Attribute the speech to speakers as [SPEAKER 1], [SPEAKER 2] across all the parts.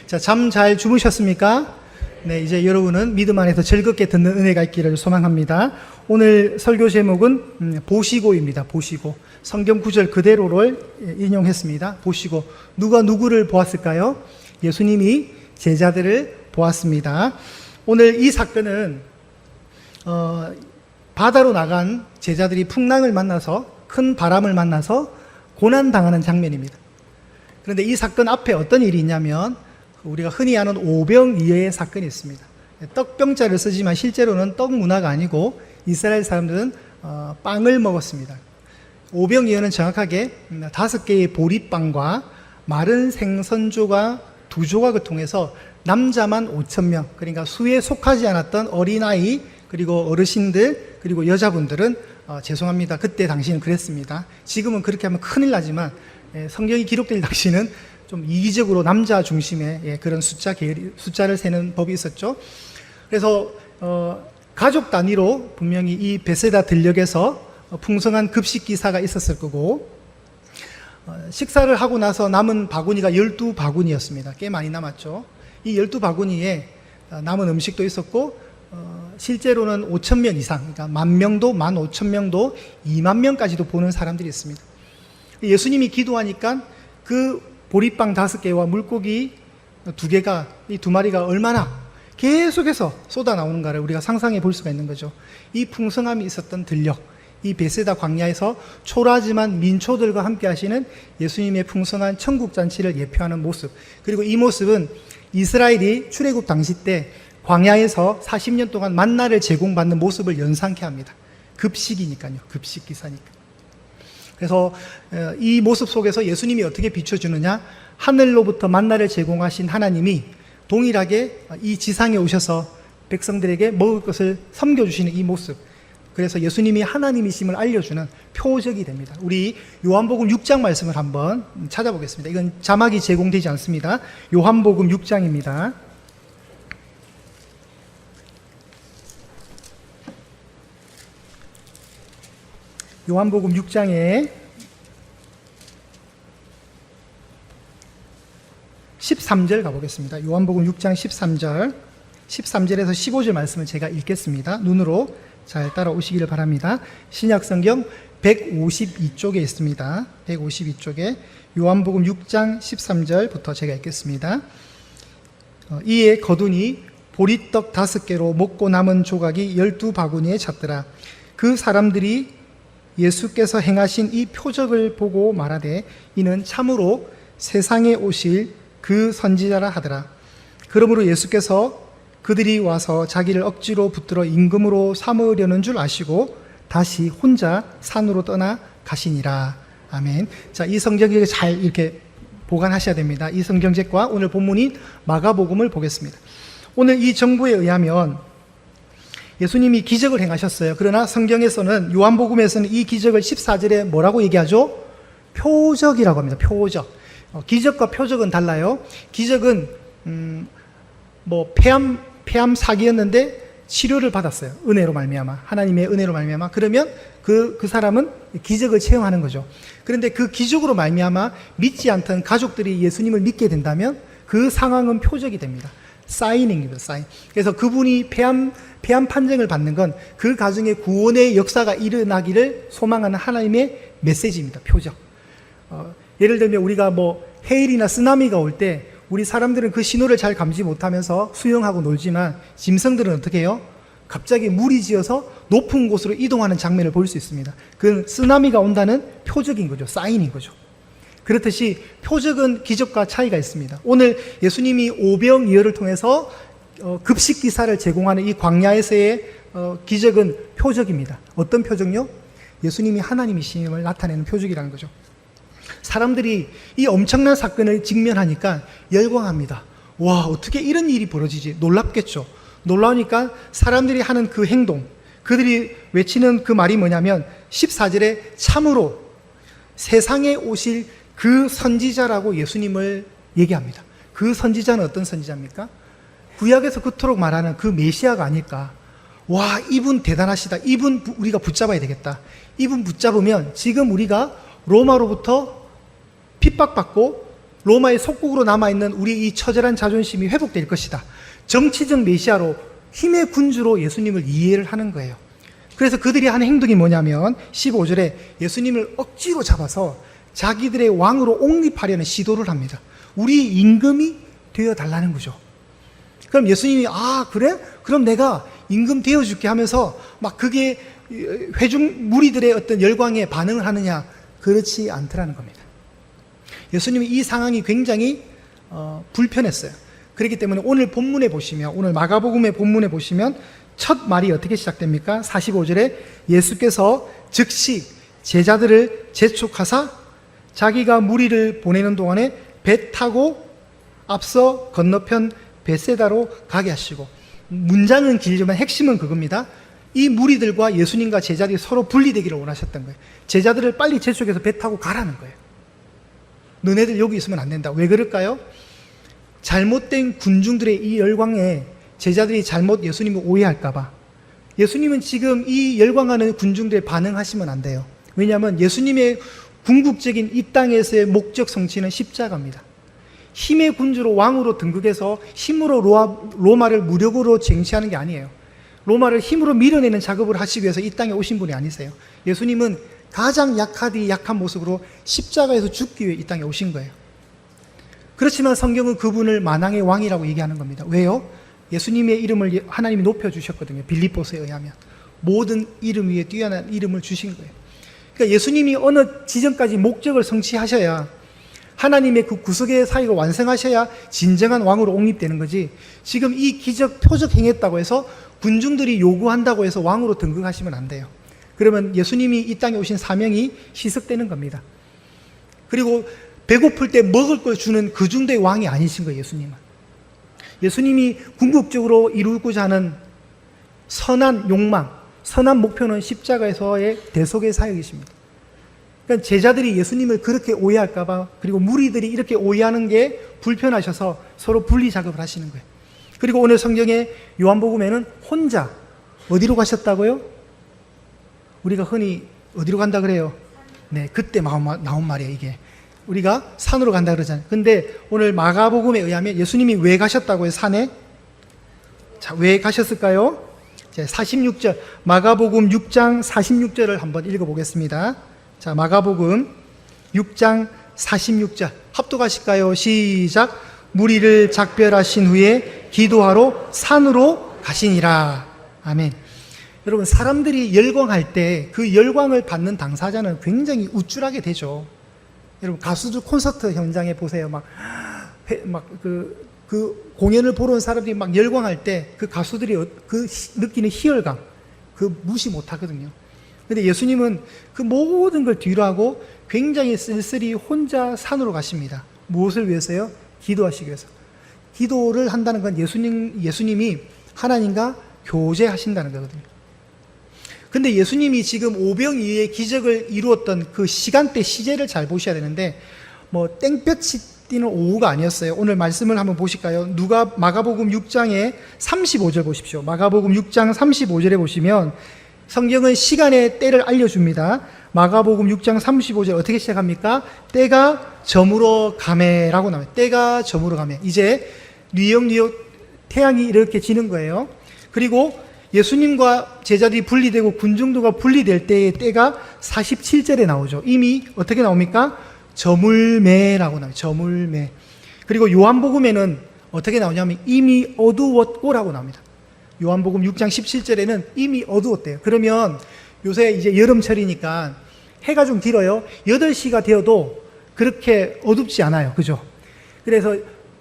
[SPEAKER 1] 자, 잠 잘 주무셨습니까? 네, 이제 여러분은 믿음 안에서 즐겁게 듣는 은혜가 있기를 소망합니다. 오늘 설교 제목은 보시고입니다. 보시고. 성경 구절 그대로를 인용했습니다. 보시고. 누가 누구를 보았을까요? 예수님이 제자들을 보았습니다. 오늘 이 사건은 바다로 나간 제자들이 풍랑을 만나서, 큰 바람을 만나서 고난당하는 장면입니다. 그런데 이 사건 앞에 어떤 일이 있냐면 우리가 흔히 아는 오병이어의 사건이 있습니다. 떡병자를 쓰지만 실제로는 떡 문화가 아니고 이스라엘 사람들은 빵을 먹었습니다. 오병이어는 정확하게 5개의 보리빵과 마른 생선조가 2조각을 통해서 남자만 5,000명, 그러니까 수에 속하지 않았던 어린아이, 그리고 어르신들, 그리고 여자분들은 죄송합니다. 그때 당시는 그랬습니다. 지금은 그렇게 하면 큰일 나지만 성경이 기록될 당시는 좀 이기적으로 남자 중심의 그런 숫자를 세는 법이 있었죠. 그래서 가족 단위로 분명히 이 베세다 들녘에서 풍성한 급식 기사가 있었을 거고, 식사를 하고 나서 남은 바구니가 12바구니였습니다. 꽤 많이 남았죠. 이 12바구니에 남은 음식도 있었고, 실제로는 5,000명 이상, 그러니까 10,000명도, 15,000명도, 20,000명까지도 보는 사람들이 있습니다. 예수님이 기도하니까 그 보리빵 5개와 물고기 2개가, 이 2마리가 얼마나 계속해서 쏟아 나오는가를 우리가 상상해 볼 수가 있는 거죠. 이 풍성함이 있었던 들녘, 이 베세다 광야에서 초라하지만 민초들과 함께 하시는 예수님의 풍성한 천국잔치를 예표하는 모습, 그리고 이 모습은 이스라엘이 출애굽 당시 때 광야에서 40년 동안 만나를 제공받는 모습을 연상케 합니다. 급식이니까요. 급식 기사니까. 그래서 이 모습 속에서 예수님이 어떻게 비춰주느냐, 하늘로부터 만나를 제공하신 하나님이 동일하게 이 지상에 오셔서 백성들에게 먹을 것을 섬겨주시는 이 모습, 그래서 예수님이 하나님이심을 알려주는 표적이 됩니다. 우리 요한복음 6장 말씀을 한번 찾아보겠습니다. 이건 자막이 제공되지 않습니다. 요한복음 6장입니다. 요한복음 6장에 13절 가보겠습니다. 요한복음 6장 13절에서 15절 말씀을 제가 읽겠습니다. 눈으로 잘 따라오시기를 바랍니다. 신약성경 152쪽에 있습니다. 152쪽에 요한복음 6장 13절부터 제가 읽겠습니다. 이에 거두니 보리떡 5개로 먹고 남은 조각이 12바구니에 찼더라. 그 사람들이 예수께서 행하신 이 표적을 보고 말하되 이는 참으로 세상에 오실 그 선지자라 하더라. 그러므로 예수께서 그들이 와서 자기를 억지로 붙들어 임금으로 삼으려는 줄 아시고 다시 혼자 산으로 떠나 가시니라. 아멘. 자, 이 성경을 잘 이렇게 보관하셔야 됩니다. 이 성경책과 오늘 본문인 마가복음을 보겠습니다. 오늘 이 정보에 의하면 예수님이 기적을 행하셨어요. 그러나 성경에서는, 요한복음에서는 이 기적을 14절에 뭐라고 얘기하죠? 표적이라고 합니다. 표적. 기적과 표적은 달라요. 기적은 폐암 사기였는데 치료를 받았어요. 은혜로 말미암아, 하나님의 은혜로 말미암아. 그러면 그 사람은 기적을 체험하는 거죠. 그런데 그 기적으로 말미암아 믿지 않던 가족들이 예수님을 믿게 된다면 그 상황은 표적이 됩니다. 사인입니다. 사인. 그래서 그분이 폐암 판정을 받는 건 그 가정의 구원의 역사가 일어나기를 소망하는 하나님의 메시지입니다. 표적. 예를 들면 우리가 해일이나 쓰나미가 올 때 우리 사람들은 그 신호를 잘 감지 못하면서 수영하고 놀지만 짐승들은 어떻게 해요? 갑자기 물이 지어서 높은 곳으로 이동하는 장면을 볼 수 있습니다. 그건 쓰나미가 온다는 표적인 거죠. 사인인 거죠. 그렇듯이 표적은 기적과 차이가 있습니다. 오늘 예수님이 오병이어를 통해서 급식 기사를 제공하는 이 광야에서의 기적은 표적입니다. 어떤 표적요? 예수님이 하나님이심을 나타내는 표적이라는 거죠. 사람들이 이 엄청난 사건을 직면하니까 열광합니다. 와, 어떻게 이런 일이 벌어지지? 놀랍겠죠. 놀라우니까 사람들이 하는 그 행동, 그들이 외치는 그 말이 뭐냐면 14절에 참으로 세상에 오실 그 선지자라고 예수님을 얘기합니다. 그 선지자는 어떤 선지자입니까? 구약에서 그토록 말하는 그 메시아가 아닐까. 와, 이분 대단하시다. 이분 우리가 붙잡아야 되겠다. 이분 붙잡으면 지금 우리가 로마로부터 핍박받고 로마의 속국으로 남아있는 우리 이 처절한 자존심이 회복될 것이다. 정치적 메시아로, 힘의 군주로 예수님을 이해를 하는 거예요. 그래서 그들이 하는 행동이 뭐냐면 15절에 예수님을 억지로 잡아서 자기들의 왕으로 옹립하려는 시도를 합니다. 우리 임금이 되어달라는 거죠. 그럼 예수님이 그래? 그럼 내가 임금 되어줄게 하면서 막 그게 회중 무리들의 어떤 열광에 반응을 하느냐? 그렇지 않더라는 겁니다. 예수님이 이 상황이 굉장히 불편했어요. 그렇기 때문에 오늘 본문에 보시면, 오늘 마가복음의 본문에 보시면 첫 말이 어떻게 시작됩니까? 45절에 예수께서 즉시 제자들을 재촉하사 자기가 무리를 보내는 동안에 배 타고 앞서 건너편 벳세다로 가게 하시고, 문장은 길지만 핵심은 그겁니다. 이 무리들과 예수님과 제자들이 서로 분리되기를 원하셨던 거예요. 제자들을 빨리 재촉해서 배 타고 가라는 거예요. 너네들 여기 있으면 안 된다. 왜 그럴까요? 잘못된 군중들의 이 열광에 제자들이 잘못 예수님을 오해할까봐. 예수님은 지금 이 열광하는 군중들에 반응하시면 안 돼요. 왜냐하면 예수님의 궁극적인 이 땅에서의 목적 성취는 십자가입니다. 힘의 군주로 왕으로 등극해서 힘으로 로마를 무력으로 쟁취하는 게 아니에요. 로마를 힘으로 밀어내는 작업을 하시기 위해서 이 땅에 오신 분이 아니세요. 예수님은 가장 약하디 약한 모습으로 십자가에서 죽기 위해 이 땅에 오신 거예요. 그렇지만 성경은 그분을 만왕의 왕이라고 얘기하는 겁니다. 왜요? 예수님의 이름을 하나님이 높여주셨거든요. 빌립보서에 의하면. 모든 이름 위에 뛰어난 이름을 주신 거예요. 그러니까 예수님이 어느 지점까지 목적을 성취하셔야, 하나님의 그 구속의 사역을 완성하셔야 진정한 왕으로 옹립되는 거지, 지금 이 기적 표적 행했다고 해서 군중들이 요구한다고 해서 왕으로 등극하시면 안 돼요. 그러면 예수님이 이 땅에 오신 사명이 희석되는 겁니다. 그리고 배고플 때 먹을 걸 주는 그 정도의 왕이 아니신 거예요. 예수님이 궁극적으로 이루고자 하는 선한 욕망, 선한 목표는 십자가에서의 대속의 사역이십니다. 그러니까 제자들이 예수님을 그렇게 오해할까봐, 그리고 무리들이 이렇게 오해하는 게 불편하셔서 서로 분리 작업을 하시는 거예요. 그리고 오늘 성경의 요한복음에는 혼자 어디로 가셨다고요? 우리가 흔히 어디로 간다 그래요? 네, 그때 나온 말이에요, 이게. 우리가 산으로 간다 그러잖아요. 근데 오늘 마가복음에 의하면 예수님이 왜 가셨다고 해요, 산에? 자, 왜 가셨을까요? 46절, 마가복음 6장 46절을 한번 읽어보겠습니다. 자, 마가복음 6장 46절 합독하실까요? 시작. 무리를 작별하신 후에 기도하러 산으로 가시니라. 아멘. 여러분, 사람들이 열광할 때 그 열광을 받는 당사자는 굉장히 우쭐하게 되죠. 여러분, 가수들 콘서트 현장에 보세요. 그 공연을 보러 온 사람들이 막 열광할 때 그 가수들이 그 느끼는 희열감, 그 무시 못 하거든요. 근데 예수님은 그 모든 걸 뒤로 하고 굉장히 쓸쓸히 혼자 산으로 가십니다. 무엇을 위해서요? 기도하시기 위해서. 기도를 한다는 건 예수님이 하나님과 교제하신다는 거거든요. 근데 예수님이 지금 오병이어의 기적을 이루었던 그 시간대 시제를 잘 보셔야 되는데, 땡볕이 뛰는 오후가 아니었어요. 오늘 말씀을 한번 보실까요? 마가복음 6장의 35절 보십시오. 마가복음 6장 35절에 보시면 성경은 시간의 때를 알려줍니다. 마가복음 6장 35절 어떻게 시작합니까? 때가 저물어 가매라고 나와요. 때가 저물어 가매. 이제 뉘역뉘역 태양이 이렇게 지는 거예요. 그리고 예수님과 제자들이 분리되고 군중도가 분리될 때의 때가 47절에 나오죠. 이미 어떻게 나옵니까? 저물매라고 나와요. 저물매. 그리고 요한복음에는 어떻게 나오냐면 이미 어두웠고라고 나옵니다. 요한복음 6장 17절에는 이미 어두웠대요. 그러면 요새 이제 여름철이니까 해가 좀 길어요. 8시가 되어도 그렇게 어둡지 않아요. 그죠? 그래서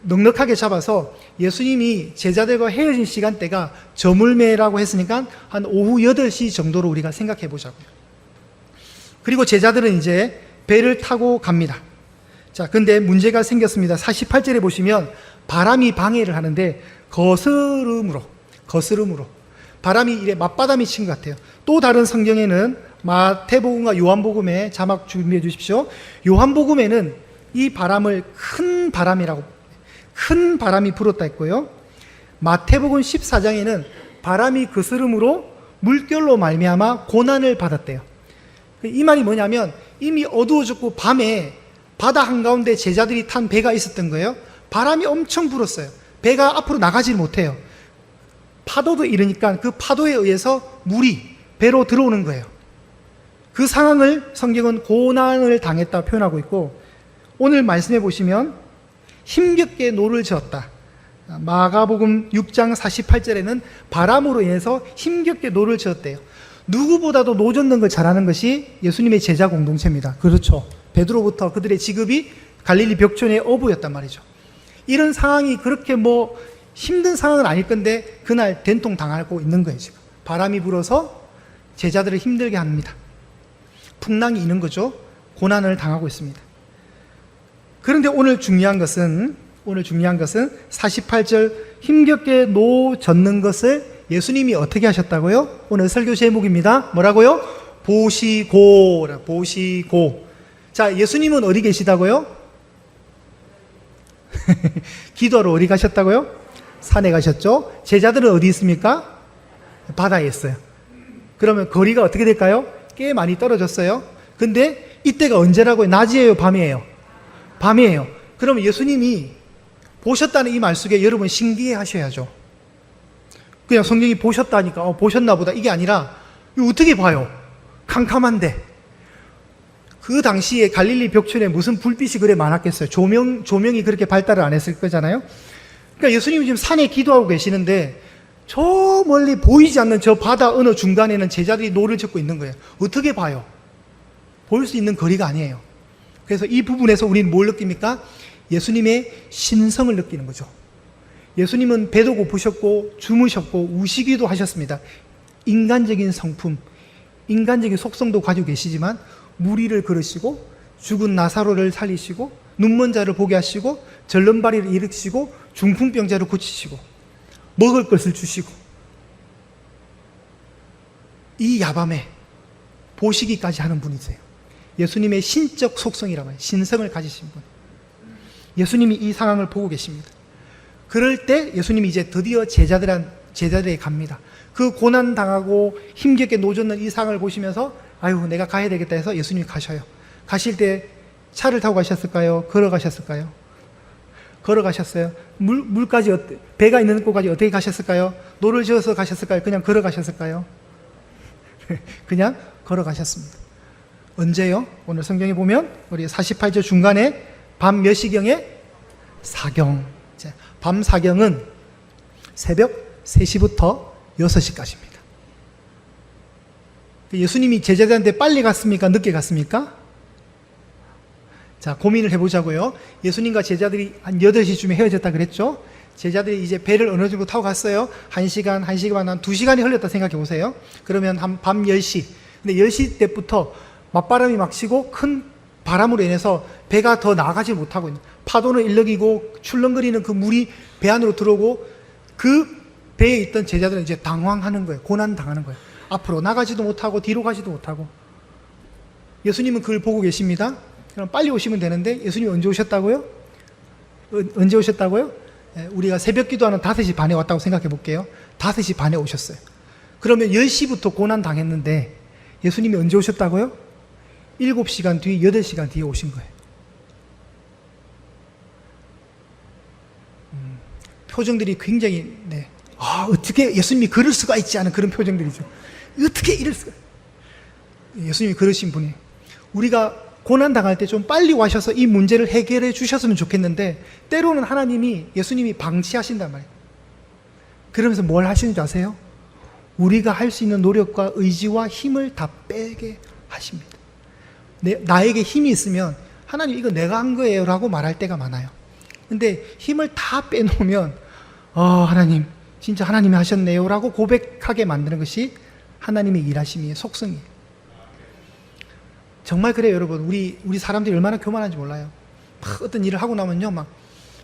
[SPEAKER 1] 넉넉하게 잡아서 예수님이 제자들과 헤어진 시간대가 저물매라고 했으니까 한 오후 8시 정도로 우리가 생각해 보자고요. 그리고 제자들은 이제 배를 타고 갑니다. 자, 근데 문제가 생겼습니다. 48절에 보시면 바람이 방해를 하는데 거스름으로 바람이 이래 맞바람이 친 것 같아요. 또 다른 성경에는 마태복음과 요한복음에 자막 준비해 주십시오. 요한복음에는 이 바람을 큰 바람이 불었다 했고요. 마태복음 14장에는 바람이 거스름으로 물결로 말미암아 고난을 받았대요. 이 말이 뭐냐면 이미 어두워졌고 밤에 바다 한가운데 제자들이 탄 배가 있었던 거예요. 바람이 엄청 불었어요. 배가 앞으로 나가지 못해요. 파도도 이러니까 그 파도에 의해서 물이 배로 들어오는 거예요. 그 상황을 성경은 고난을 당했다 표현하고 있고, 오늘 말씀해 보시면 힘겹게 노를 저었다. 마가복음 6장 48절에는 바람으로 인해서 힘겹게 노를 저었대요. 누구보다도 노 젓는 걸 잘하는 것이 예수님의 제자 공동체입니다. 그렇죠. 베드로부터 그들의 직업이 갈릴리 벽촌의 어부였단 말이죠. 이런 상황이 그렇게 힘든 상황은 아닐 건데 그날 된통 당하고 있는 거예요. 지금 바람이 불어서 제자들을 힘들게 합니다. 풍랑이 있는 거죠. 고난을 당하고 있습니다. 그런데 오늘 중요한 것은 48절 힘겹게 노 젓는 것을 예수님이 어떻게 하셨다고요? 오늘 설교 제목입니다. 뭐라고요? 보시고. 자, 예수님은 어디 계시다고요? 기도하러 어디 가셨다고요? 산에 가셨죠. 제자들은 어디 있습니까? 바다에 있어요. 그러면 거리가 어떻게 될까요? 꽤 많이 떨어졌어요. 근데 이때가 언제라고요? 낮이에요? 밤이에요? 밤이에요. 그러면 예수님이 보셨다는 이 말 속에 여러분 신기해 하셔야죠. 그냥 성경이 보셨다니까 보셨나 보다 이게 아니라 이거 어떻게 봐요? 캄캄한데. 그 당시에 갈릴리 벽촌에 무슨 불빛이 그래 많았겠어요? 조명이 그렇게 발달을 안 했을 거잖아요. 그러니까 예수님이 지금 산에 기도하고 계시는데 저 멀리 보이지 않는 저 바다 어느 중간에는 제자들이 노를 젓고 있는 거예요. 어떻게 봐요? 볼 수 있는 거리가 아니에요. 그래서 이 부분에서 우리는 뭘 느낍니까? 예수님의 신성을 느끼는 거죠. 예수님은 배도 고프셨고 주무셨고 우시기도 하셨습니다. 인간적인 성품, 인간적인 속성도 가지고 계시지만 무리를 걸으시고 죽은 나사로를 살리시고 눈먼 자를 보게 하시고 절름발이를 일으키시고 중풍병자를 고치시고 먹을 것을 주시고 이 야밤에 보시기까지 하는 분이세요. 예수님의 신적 속성이라고 해요. 신성을 가지신 분. 예수님이 이 상황을 보고 계십니다. 그럴 때 예수님이 이제 드디어 제자들에게 갑니다. 그 고난당하고 힘겹게 노젓는 이 상황을 보시면서 아유 내가 가야 되겠다 해서 예수님이 가셔요. 가실 때 차를 타고 가셨을까요? 걸어가셨을까요? 걸어가셨어요. 물까지 배가 있는 곳까지 어떻게 가셨을까요? 노를 지어서 가셨을까요? 그냥 걸어가셨을까요? 그냥 걸어가셨습니다. 언제요? 오늘 성경에 보면 우리 48절 중간에 밤 몇 시경에? 사경. 밤 사경은 새벽 3시부터 6시까지입니다. 예수님이 제자들한테 빨리 갔습니까? 늦게 갔습니까? 자, 고민을 해보자고요. 예수님과 제자들이 한 8시쯤에 헤어졌다 그랬죠? 제자들이 이제 배를 어느 정도 타고 갔어요. 1시간, 1시간 반, 한 2시간이 흘렸다 생각해 보세요. 그러면 한 밤 10시. 근데 10시 때부터 맞바람이 막 치고 큰 바람으로 인해서 배가 더 나가지 못하고 있는, 파도는 일렁이고 출렁거리는 그 물이 배 안으로 들어오고 그 배에 있던 제자들은 이제 당황하는 거예요. 고난 당하는 거예요. 앞으로 나가지도 못하고 뒤로 가지도 못하고. 예수님은 그걸 보고 계십니다. 그럼 빨리 오시면 되는데 예수님이 언제 오셨다고요? 언제 오셨다고요? 우리가 새벽 기도하는 5시 반에 왔다고 생각해 볼게요. 5시 반에 오셨어요. 그러면 10시부터 고난 당했는데 예수님이 언제 오셨다고요? 7시간 뒤, 8시간 뒤에 오신 거예요. 표정들이 굉장히 어떻게 예수님이 그럴 수가 있지 않은 그런 표정들이죠. 어떻게 이럴 수가. 예수님이 그러신 분이에요. 우리가 고난 당할 때 좀 빨리 와셔서 이 문제를 해결해 주셨으면 좋겠는데 때로는 하나님이 예수님이 방치하신단 말이에요. 그러면서 뭘 하시는지 아세요? 우리가 할 수 있는 노력과 의지와 힘을 다 빼게 하십니다. 나에게 힘이 있으면 하나님 이거 내가 한 거예요 라고 말할 때가 많아요. 근데 힘을 다 빼놓으면 하나님 진짜 하나님이 하셨네요 라고 고백하게 만드는 것이 하나님의 일하심이에요. 속성이에요. 정말 그래요 여러분. 우리 사람들이 얼마나 교만한지 몰라요. 막 어떤 일을 하고 나면요 막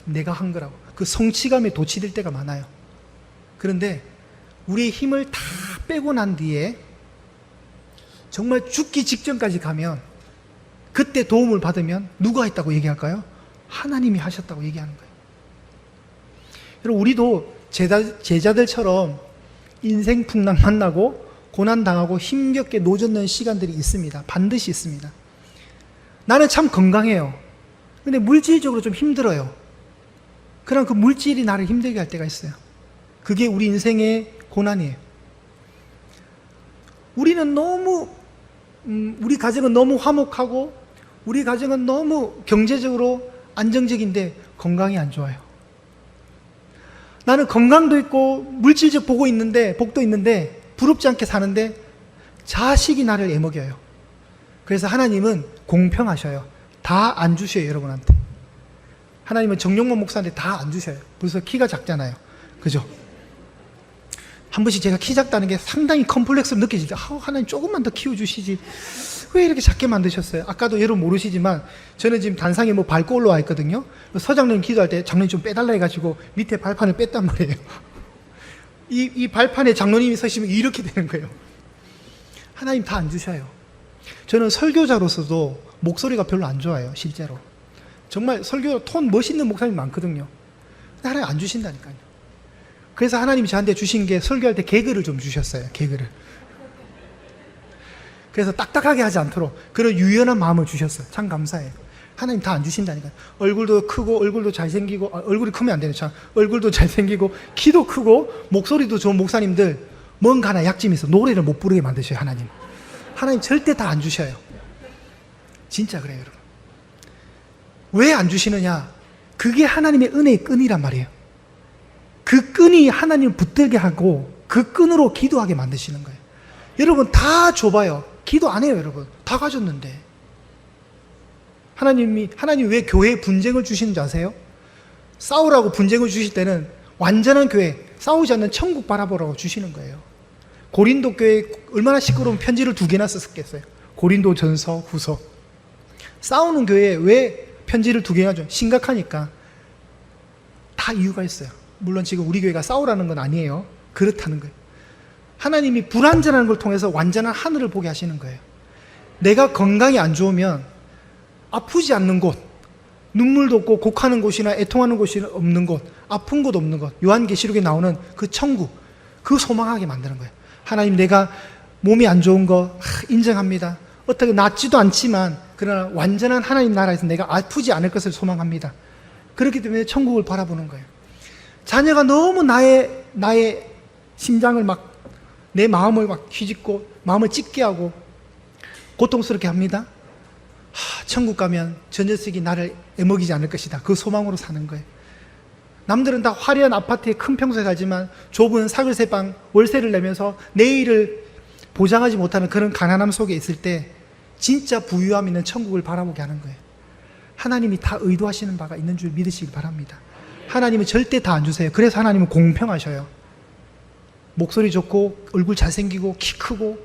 [SPEAKER 1] 내가 한 거라고 그 성취감에 도취될 때가 많아요. 그런데 우리의 힘을 다 빼고 난 뒤에 정말 죽기 직전까지 가면 그때 도움을 받으면 누가 했다고 얘기할까요? 하나님이 하셨다고 얘기하는 거예요. 여러분 우리도 제자들처럼 인생 풍랑 만나고 고난당하고 힘겹게 노젓는 시간들이 있습니다. 반드시 있습니다. 나는 참 건강해요. 근데 물질적으로 좀 힘들어요. 그럼 그 물질이 나를 힘들게 할 때가 있어요. 그게 우리 인생의 고난이에요. 우리는 너무 우리 가정은 너무 화목하고 우리 가정은 너무 경제적으로 안정적인데 건강이 안 좋아요. 나는 건강도 있고 물질적 복도 있는데 부럽지 않게 사는데 자식이 나를 애먹여요. 그래서 하나님은 공평하셔요. 다 안 주셔요, 여러분한테. 하나님은 정용만 목사한테 다 안 주셔요. 벌써 키가 작잖아요. 그죠? 한 번씩 제가 키 작다는 게 상당히 컴플렉스로 느껴지죠. 하나님 조금만 더 키워주시지. 왜 이렇게 작게 만드셨어요? 아까도 여러분 모르시지만 저는 지금 단상에 밟고 올라와 있거든요. 서장님 기도할 때 장로님 좀 빼달라 해가지고 밑에 발판을 뺐단 말이에요. 이 발판에 장로님이 서시면 이렇게 되는 거예요. 하나님 다 안 주셔요. 저는 설교자로서도 목소리가 별로 안 좋아요, 실제로. 정말 설교 톤 멋있는 목사님 많거든요. 근데 하나님 안 주신다니까요. 그래서 하나님이 저한테 주신 게 설교할 때 개그를 좀 주셨어요, 개그를. 그래서 딱딱하게 하지 않도록 그런 유연한 마음을 주셨어요. 참 감사해요. 하나님 다 안 주신다니까요. 얼굴도 크고 얼굴도 잘생기고 얼굴이 크면 안 되네. 참 얼굴도 잘생기고 키도 크고 목소리도 좋은 목사님들 뭔가 하나 약점이 있어. 노래를 못 부르게 만드셔요, 하나님. 하나님 절대 다 안 주셔요. 진짜 그래요, 여러분. 왜 안 주시느냐? 그게 하나님의 은혜의 끈이란 말이에요. 그 끈이 하나님을 붙들게 하고 그 끈으로 기도하게 만드시는 거예요. 여러분 다 줘봐요. 기도 안 해요, 여러분. 다 가졌는데. 하나님 왜 교회에 분쟁을 주시는지 아세요? 싸우라고 분쟁을 주실 때는 완전한 교회, 싸우지 않는 천국 바라보라고 주시는 거예요. 고린도 교회 얼마나 시끄러운 편지를 2개나 썼겠어요. 고린도 전서, 후서. 싸우는 교회에 왜 편지를 2개나 줘요? 심각하니까. 다 이유가 있어요. 물론 지금 우리 교회가 싸우라는 건 아니에요. 그렇다는 거예요. 하나님이 불완전한 걸 통해서 완전한 하늘을 보게 하시는 거예요. 내가 건강이 안 좋으면 아프지 않는 곳, 눈물도 없고 곡하는 곳이나 애통하는 곳이 없는 곳, 아픈 곳 없는 곳, 요한계시록에 나오는 그 천국, 그 소망하게 만드는 거예요. 하나님, 내가 몸이 안 좋은 거 인정합니다. 어떻게 낫지도 않지만 그러나 완전한 하나님 나라에서 내가 아프지 않을 것을 소망합니다. 그렇기 때문에 천국을 바라보는 거예요. 자녀가 너무 나의 심장을 내 마음을 휘짓고 마음을 찢게 하고 고통스럽게 합니다. 천국 가면 저 녀석이 나를 애먹이지 않을 것이다. 그 소망으로 사는 거예요. 남들은 다 화려한 아파트에 큰 평소에 살지만 좁은 사글세 방 월세를 내면서 내일을 보장하지 못하는 그런 가난함 속에 있을 때 진짜 부유함 있는 천국을 바라보게 하는 거예요. 하나님이 다 의도하시는 바가 있는 줄 믿으시기 바랍니다. 하나님은 절대 다 안 주세요. 그래서 하나님은 공평하셔요. 목소리 좋고 얼굴 잘생기고 키 크고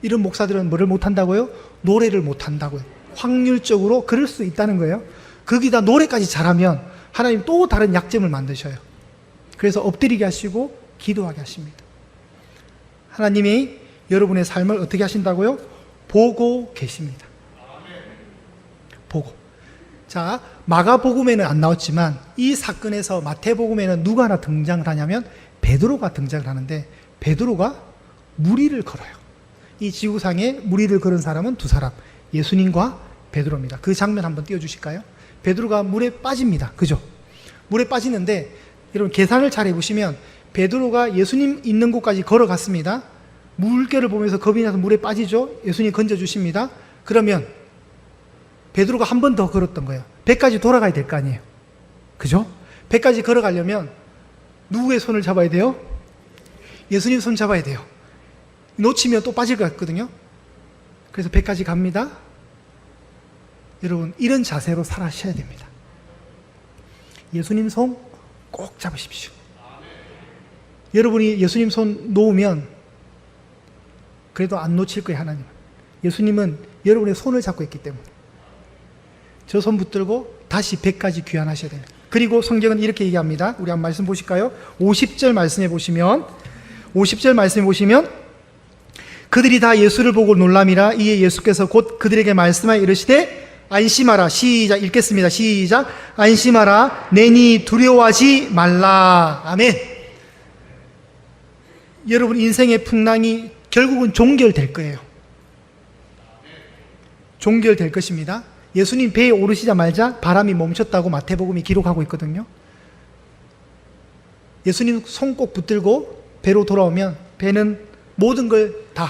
[SPEAKER 1] 이런 목사들은 뭐를 못한다고요? 노래를 못한다고요. 확률적으로 그럴 수 있다는 거예요. 거기다 노래까지 잘하면 하나님 또 다른 약점을 만드셔요. 그래서 엎드리게 하시고 기도하게 하십니다. 하나님이 여러분의 삶을 어떻게 하신다고요? 보고 계십니다. 보고. 자, 마가복음에는 안 나왔지만 이 사건에서 마태복음에는 누가 하나 등장을 하냐면 베드로가 등장을 하는데 베드로가 무리를 걸어요. 이 지구상에 무리를 걸은 사람은 2사람, 예수님과 베드로입니다. 그 장면 한번 띄워주실까요? 베드로가 물에 빠집니다. 그죠? 물에 빠지는데 여러분 계산을 잘 해보시면 베드로가 예수님 있는 곳까지 걸어갔습니다. 물결을 보면서 겁이 나서 물에 빠지죠. 예수님 건져주십니다. 그러면 베드로가 한 번 더 걸었던 거예요. 배까지 돌아가야 될 거 아니에요. 그죠? 배까지 걸어가려면 누구의 손을 잡아야 돼요? 예수님 손 잡아야 돼요. 놓치면 또 빠질 것 같거든요. 그래서 배까지 갑니다. 여러분 이런 자세로 살아셔야 됩니다. 예수님 손 꼭 잡으십시오. 여러분이 예수님 손 놓으면 그래도 안 놓칠 거예요. 하나님은. 예수님은 여러분의 손을 잡고 있기 때문에 저 손 붙들고 다시 배까지 귀환하셔야 됩니다. 그리고 성경은 이렇게 얘기합니다. 우리 한번 말씀 보실까요? 50절 말씀해 보시면 그들이 다 예수를 보고 놀람이라. 이에 예수께서 곧 그들에게 말씀하여 이르시되 안심하라. 시작. 읽겠습니다. 시작. 안심하라. 내니 두려워하지 말라. 아멘. 여러분 인생의 풍랑이 결국은 종결될 거예요. 종결될 것입니다. 예수님 배에 오르시자마자 바람이 멈췄다고 마태복음이 기록하고 있거든요. 예수님 손 꼭 붙들고 배로 돌아오면 배는 모든 걸 다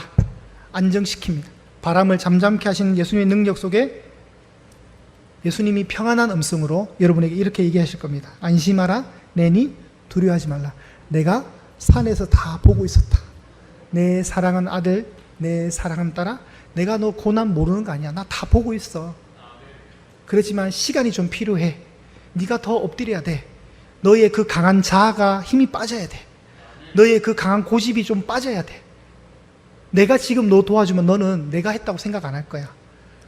[SPEAKER 1] 안정시킵니다. 바람을 잠잠케 하시는 예수님의 능력 속에 예수님이 평안한 음성으로 여러분에게 이렇게 얘기하실 겁니다. 안심하라, 내니 두려워하지 말라. 내가 산에서 다 보고 있었다. 내 사랑하는 아들, 내 사랑하는 딸아, 내가 너 고난 모르는 거 아니야. 나 다 보고 있어. 그렇지만 시간이 좀 필요해. 네가 더 엎드려야 돼. 너의 그 강한 자아가 힘이 빠져야 돼. 너의 그 강한 고집이 좀 빠져야 돼. 내가 지금 너 도와주면 너는 내가 했다고 생각 안 할 거야.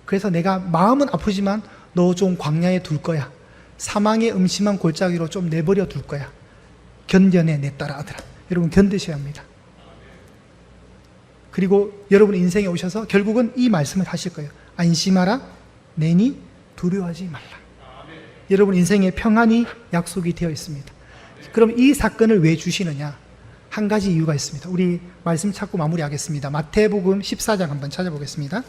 [SPEAKER 1] 그래서 내가 마음은 아프지만 너 좀 광야에 둘 거야. 사망의 음침한 골짜기로 좀 내버려 둘 거야. 견뎌내, 내 딸아, 아들아. 여러분 견디셔야 합니다. 그리고 여러분 인생에 오셔서 결국은 이 말씀을 하실 거예요. 안심하라, 내니 두려워하지 말라. 여러분 인생에 평안이 약속이 되어 있습니다. 그럼 이 사건을 왜 주시느냐? 한 가지 이유가 있습니다. 우리 말씀 찾고 마무리하겠습니다. 마태복음 14장 한번 찾아보겠습니다.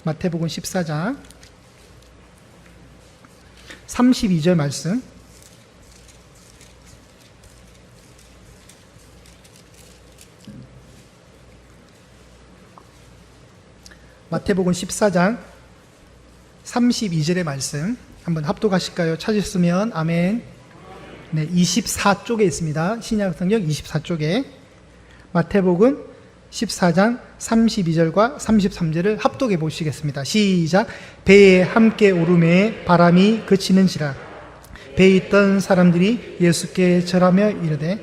[SPEAKER 1] 마태복음 14장 32절 말씀. 마태복음 14장 32절의 말씀 한번 합독하실까요? 찾으셨으면 아멘. 네, 24쪽에 있습니다. 신약성경 24쪽에 마태복음 14장 32절과 33절을 합독해 보시겠습니다. 시작. 배에 함께 오르매 바람이 그치는지라 배에 있던 사람들이 예수께 절하며 이르되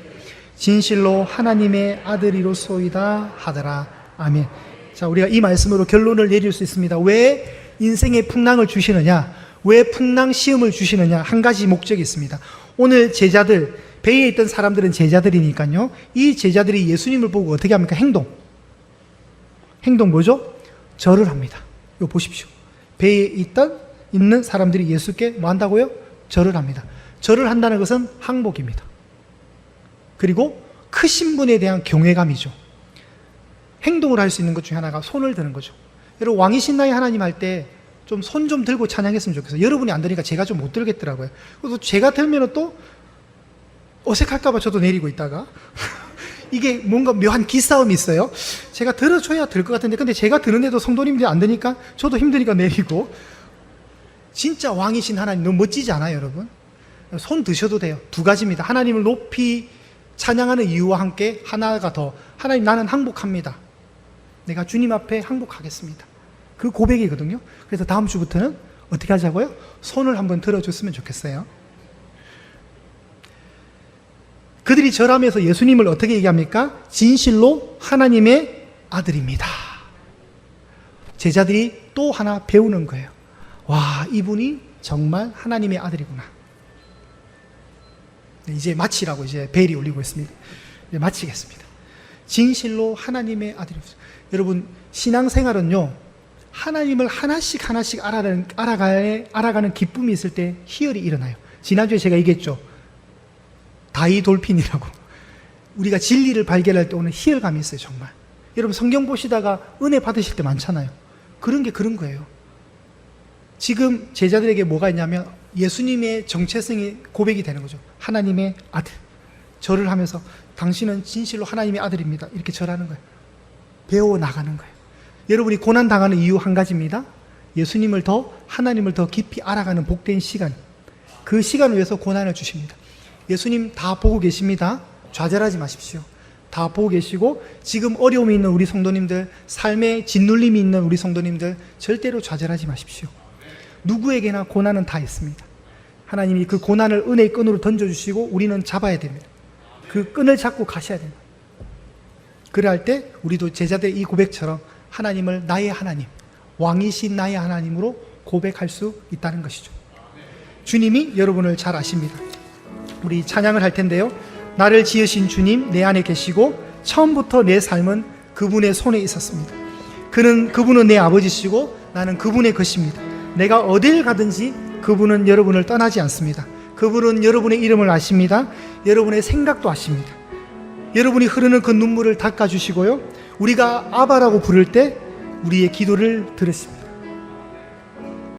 [SPEAKER 1] 진실로 하나님의 아들이로소이다 하더라. 아멘. 자, 우리가 이 말씀으로 결론을 내릴 수 있습니다. 왜 인생의 풍랑을 주시느냐? 왜 풍랑 시험을 주시느냐? 한 가지 목적이 있습니다. 오늘 제자들, 배에 있던 사람들은 제자들이니까요. 이 제자들이 예수님을 보고 어떻게 합니까? 행동 뭐죠? 절을 합니다. 이거 보십시오. 배에 있는 사람들이 예수께 뭐 한다고요? 절을 합니다. 절을 한다는 것은 항복입니다. 그리고 크신 분에 대한 경외감이죠. 행동을 할 수 있는 것 중에 하나가 손을 드는 거죠. 여러분 왕이신 나의 하나님 할 때 좀 손 좀 들고 찬양했으면 좋겠어요. 여러분이 안 들으니까 제가 좀 못 들겠더라고요. 그래서 제가 들면 또 어색할까 봐 저도 내리고 있다가 이게 뭔가 묘한 기싸움이 있어요. 제가 들어줘야 될 것 같은데 근데 제가 드는데도 성도님들이 안 드니까 저도 힘드니까 내리고. 진짜 왕이신 하나님 너무 멋지지 않아요, 여러분? 손 드셔도 돼요. 두 가지입니다. 하나님을 높이 찬양하는 이유와 함께 하나가 더, 하나님 나는 항복합니다. 내가 주님 앞에 항복하겠습니다. 그 고백이거든요. 그래서 다음 주부터는 어떻게 하자고요? 손을 한번 들어줬으면 좋겠어요. 그들이 절하면서 예수님을 어떻게 얘기합니까? 진실로 하나님의 아들입니다. 제자들이 또 하나 배우는 거예요. 와, 이분이 정말 하나님의 아들이구나. 이제 마치라고 이제 벨이 울리고 있습니다. 이제 마치겠습니다. 진실로 하나님의 아들입니다. 여러분, 신앙생활은요, 하나님을 하나씩 알아가는 기쁨이 있을 때 희열이 일어나요. 지난주에 제가 얘기했죠. 다이돌핀이라고. 우리가 진리를 발견할 때 오는 희열감이 있어요, 정말. 여러분, 성경 보시다가 은혜 받으실 때 많잖아요. 그런 게 그런 거예요. 지금 제자들에게 뭐가 있냐면 예수님의 정체성이 고백이 되는 거죠. 하나님의 아들. 절을 하면서 당신은 진실로 하나님의 아들입니다. 이렇게 절하는 거예요. 배워나가는 거예요. 여러분이 고난당하는 이유 한 가지입니다. 예수님을 더, 하나님을 더 깊이 알아가는 복된 시간. 그 시간을 위해서 고난을 주십니다. 예수님 다 보고 계십니다. 좌절하지 마십시오. 다 보고 계시고 지금 어려움이 있는 우리 성도님들, 삶에 짓눌림이 있는 우리 성도님들 절대로 좌절하지 마십시오. 누구에게나 고난은 다 있습니다. 하나님이 그 고난을 은혜의 끈으로 던져주시고 우리는 잡아야 됩니다. 그 끈을 잡고 가셔야 됩니다. 그래 할 때 우리도 제자들의 이 고백처럼 하나님을 나의 하나님, 왕이신 나의 하나님으로 고백할 수 있다는 것이죠. 주님이 여러분을 잘 아십니다. 우리 찬양을 할 텐데요. 나를 지으신 주님 내 안에 계시고 처음부터 내 삶은 그분의 손에 있었습니다. 그분은 내 아버지시고 나는 그분의 것입니다. 내가 어딜 가든지 그분은 여러분을 떠나지 않습니다. 그분은 여러분의 이름을 아십니다. 여러분의 생각도 아십니다. 여러분이 흐르는 그 눈물을 닦아주시고요. 우리가 아바라고 부를 때 우리의 기도를 들으십니다.